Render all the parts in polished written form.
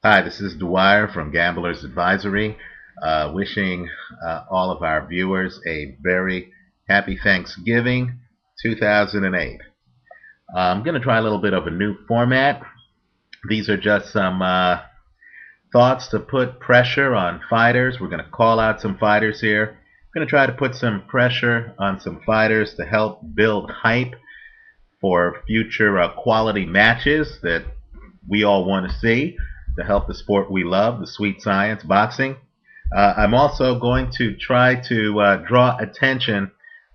Hi, this is Dwyer from Gamblers Advisory, wishing all of our viewers a very happy Thanksgiving 2008. I'm going to try a little bit of a new format. These are just some thoughts to put pressure on fighters. We're going to call out some fighters here. We're going to try to put some pressure on some fighters to help build hype for future quality matches that we all want to see to help the sport we love, the sweet science, boxing. I'm also going to try to draw attention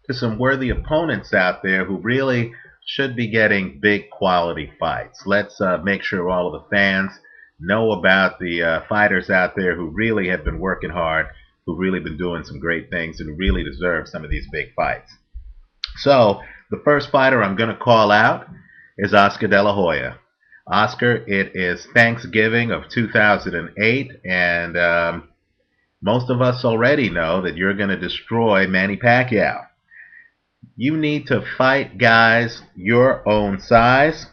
to some worthy opponents out there who really should be getting big quality fights. Let's make sure all of the fans know about the fighters out there who really have been working hard, who've really been doing some great things, and who really deserve some of these big fights. So the first fighter I'm going to call out is Oscar De La Hoya. Oscar, it is Thanksgiving of 2008, and most of us already know that you're going to destroy Manny Pacquiao. You need to fight guys your own size.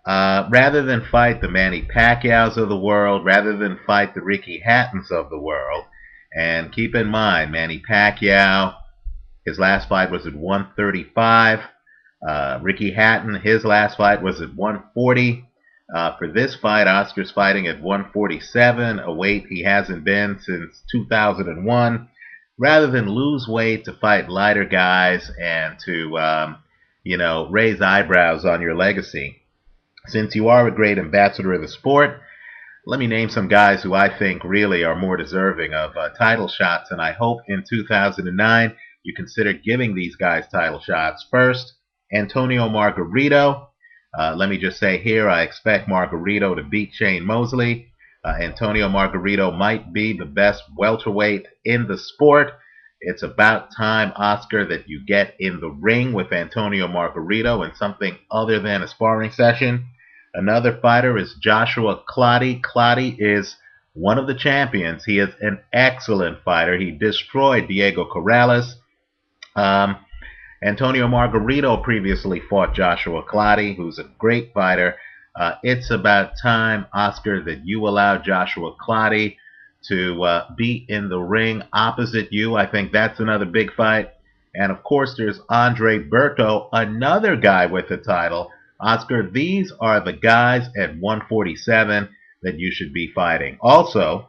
Rather than fight the Manny Pacquiaos of the world, rather than fight the Ricky Hattons of the world, and keep in mind, Manny Pacquiao, his last fight was at 135. Ricky Hatton, his last fight was at 140. For this fight, Oscar's fighting at 147, a weight he hasn't been since 2001. Rather than lose weight to fight lighter guys and to, raise eyebrows on your legacy, since you are a great ambassador of the sport, let me name some guys who I think really are more deserving of title shots, and I hope in 2009 you consider giving these guys title shots. First, Antonio Margarito. Let me just say here, I expect Margarito to beat Shane Mosley. Antonio Margarito might be the best welterweight in the sport. It's about time, Oscar, that you get in the ring with Antonio Margarito in something other than a sparring session. Another fighter is Joshua Clottey. Clottey is one of the champions. He is an excellent fighter. He destroyed Diego Corrales. Um, Antonio Margarito previously fought Joshua Clottey, who's a great fighter. It's about time, Oscar, that you allow Joshua Clottey to be in the ring opposite you. I think that's another big fight. And of course, there's Andre Berto, another guy with the title. Oscar, these are the guys at 147 that you should be fighting. Also,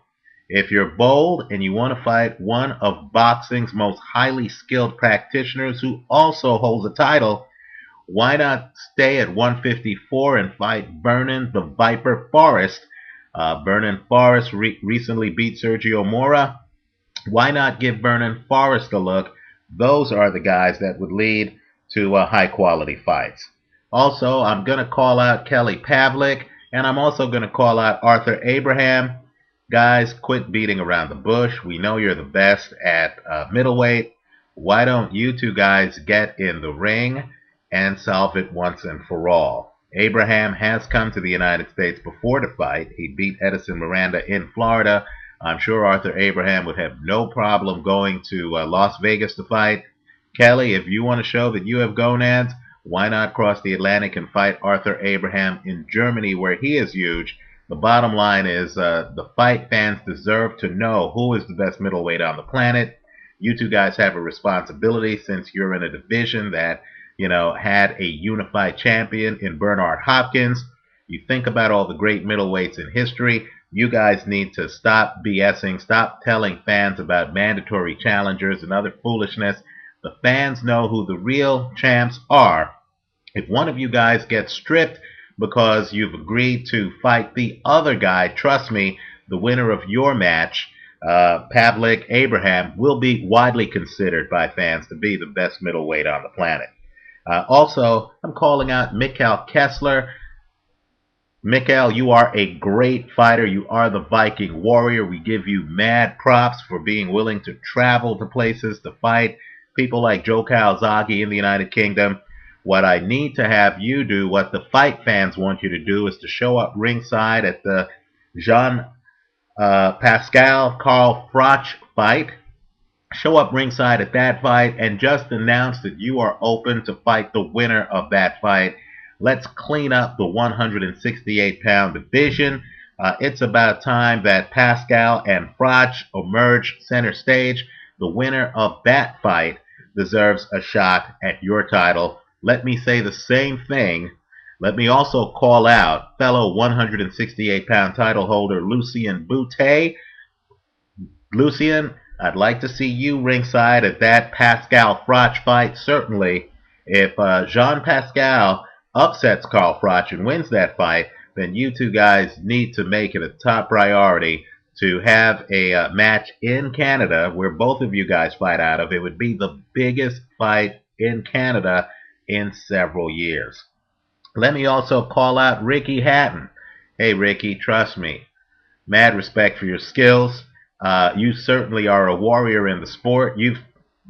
if you're bold and you want to fight one of boxing's most highly skilled practitioners who also holds a title, why not stay at 154 and fight Vernon the Viper Forrest? Vernon Forrest recently beat Sergio Mora. Why not give Vernon Forrest a look? Those are the guys that would lead to high quality fights. Also, I'm going to call out Kelly Pavlik, and I'm also going to call out Arthur Abraham. Guys, quit beating around the bush. We know you're the best at middleweight. Why don't you two guys get in the ring and solve it once and for all? Abraham has come to the United States before to fight. He beat Edison Miranda in Florida. I'm sure Arthur Abraham would have no problem going to Las Vegas to fight. Kelly, if you want to show that you have gonads, why not cross the Atlantic and fight Arthur Abraham in Germany, where he is huge? The bottom line is the fight fans deserve to know who is the best middleweight on the planet. You two guys have a responsibility since you're in a division that, had a unified champion in Bernard Hopkins. You think about all the great middleweights in history. You guys need to stop BSing, stop telling fans about mandatory challengers and other foolishness. The fans know who the real champs are. If one of you guys gets stripped because you've agreed to fight the other guy, trust me, the winner of your match, Pavlik Abraham, will be widely considered by fans to be the best middleweight on the planet. Also, I'm calling out Mikhail Kessler. Mikhail, you are a great fighter. You are the Viking warrior. We give you mad props for being willing to travel to places to fight people like Joe Calzaghe in the United Kingdom. What I need to have you do, what the fight fans want you to do, is to show up ringside at the Jean Pascal Carl Froch fight. Show up ringside at that fight and just announce that you are open to fight the winner of that fight. Let's clean up the 168-pound division. It's about time that Pascal and Froch emerge center stage. The winner of that fight deserves a shot at your title. Let me say the same thing. Let me also call out fellow 168-pound title holder Lucien Boutte. Lucien, I'd like to see you ringside at that Pascal Froch fight. Certainly, if Jean Pascal upsets Carl Froch and wins that fight, then you two guys need to make it a top priority to have a match in Canada where both of you guys fight out of. It would be the biggest fight in Canada in several years. Let me also call out Ricky Hatton. Hey, Ricky, trust me. Mad respect for your skills. You certainly are a warrior in the sport. You've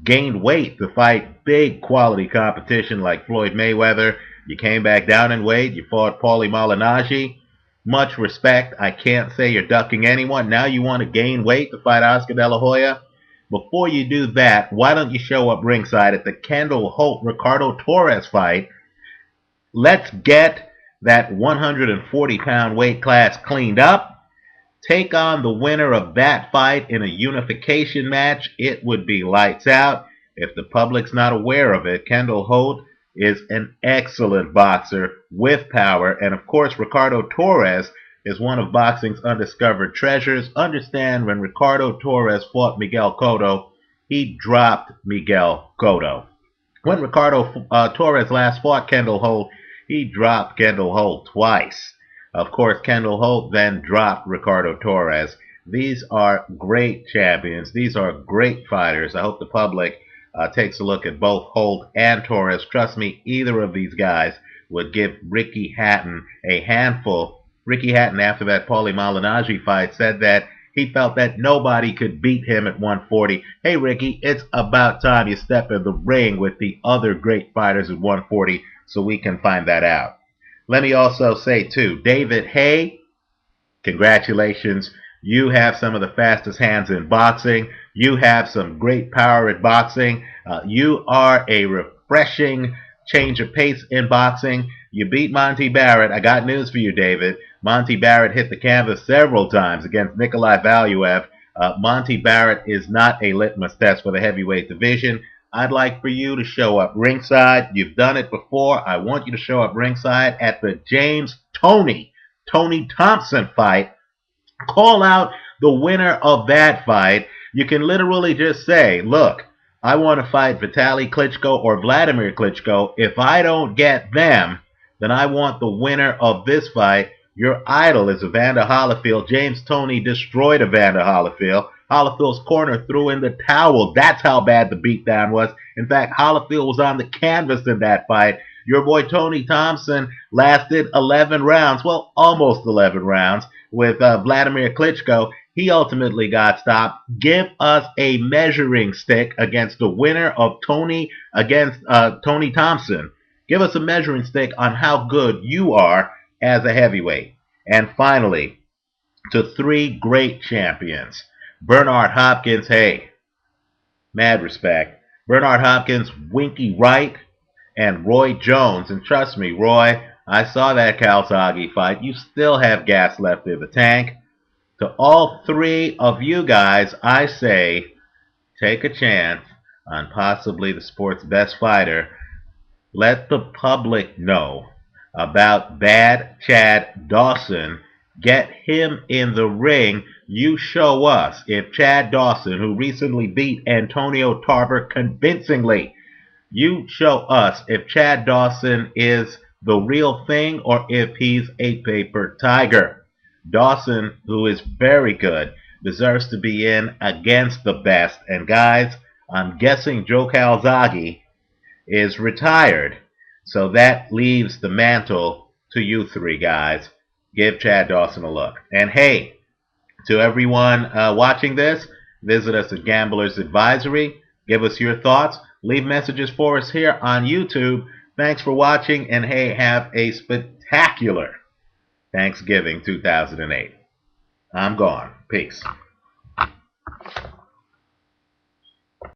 gained weight to fight big quality competition like Floyd Mayweather. You came back down in weight. You fought Paulie Malignaggi. Much respect. I can't say you're ducking anyone. Now you want to gain weight to fight Oscar De La Hoya? Before you do that, why don't you show up ringside at the Kendall Holt-Ricardo Torres fight? Let's get that 140-pound weight class cleaned up. Take on the winner of that fight in a unification match. It would be lights out. If the public's not aware of it, Kendall Holt is an excellent boxer with power. And of course, Ricardo Torres is one of boxing's undiscovered treasures. Understand, when Ricardo Torres fought Miguel Cotto, he dropped Miguel Cotto. When Ricardo Torres last fought Kendall Holt, he dropped Kendall Holt twice. Of course, Kendall Holt then dropped Ricardo Torres. These are great champions. These are great fighters. I hope the public takes a look at both Holt and Torres. Trust me, either of these guys would give Ricky Hatton a handful. Ricky Hatton, after that Paulie Malignaggi fight, said that he felt that nobody could beat him at 140. Hey, Ricky, it's about time you step in the ring with the other great fighters at 140 so we can find that out. Let me also say, too, David Haye, congratulations. You have some of the fastest hands in boxing. You have some great power at boxing. You are a refreshing change of pace in boxing. You beat Monty Barrett. I got news for you, David. Monty Barrett hit the canvas several times against Nikolai Valuev. Monty Barrett is not a litmus test for the heavyweight division. I'd like for you to show up ringside. You've done it before. I want you to show up ringside at the James Tony Thompson fight. Call out the winner of that fight. You can literally just say, look, I want to fight Vitaly Klitschko or Vladimir Klitschko. If I don't get them, then I want the winner of this fight. Your idol is Evander Holyfield. James Toney destroyed Evander Holyfield. Holyfield's corner threw in the towel. That's how bad the beatdown was. In fact, Holyfield was on the canvas in that fight. Your boy Tony Thompson lasted 11 rounds. Well, almost 11 rounds with Vladimir Klitschko. He ultimately got stopped. Give us a measuring stick against the winner of Tony against Tony Thompson. Give us a measuring stick on how good you are as a heavyweight. And finally, to three great champions. Bernard Hopkins, hey, mad respect. Bernard Hopkins, Winky Wright, and Roy Jones. And trust me, Roy, I saw that Calzaghe fight. You still have gas left in the tank. To all three of you guys, I say, take a chance on possibly the sport's best fighter. Let the public know about Bad Chad Dawson. Get him in the ring. You show us if Chad Dawson, who recently beat Antonio Tarver convincingly, you show us if Chad Dawson is the real thing or if he's a paper tiger. Dawson, who is very good, deserves to be in against the best. And guys, I'm guessing Joe Calzaghe is retired. So that leaves the mantle to you three guys. Give Chad Dawson a look. And hey, to everyone watching this, visit us at Gamblers Advisory. Give us your thoughts. Leave messages for us here on YouTube. Thanks for watching, and hey, have a spectacular Thanksgiving 2008. I'm gone. Peace.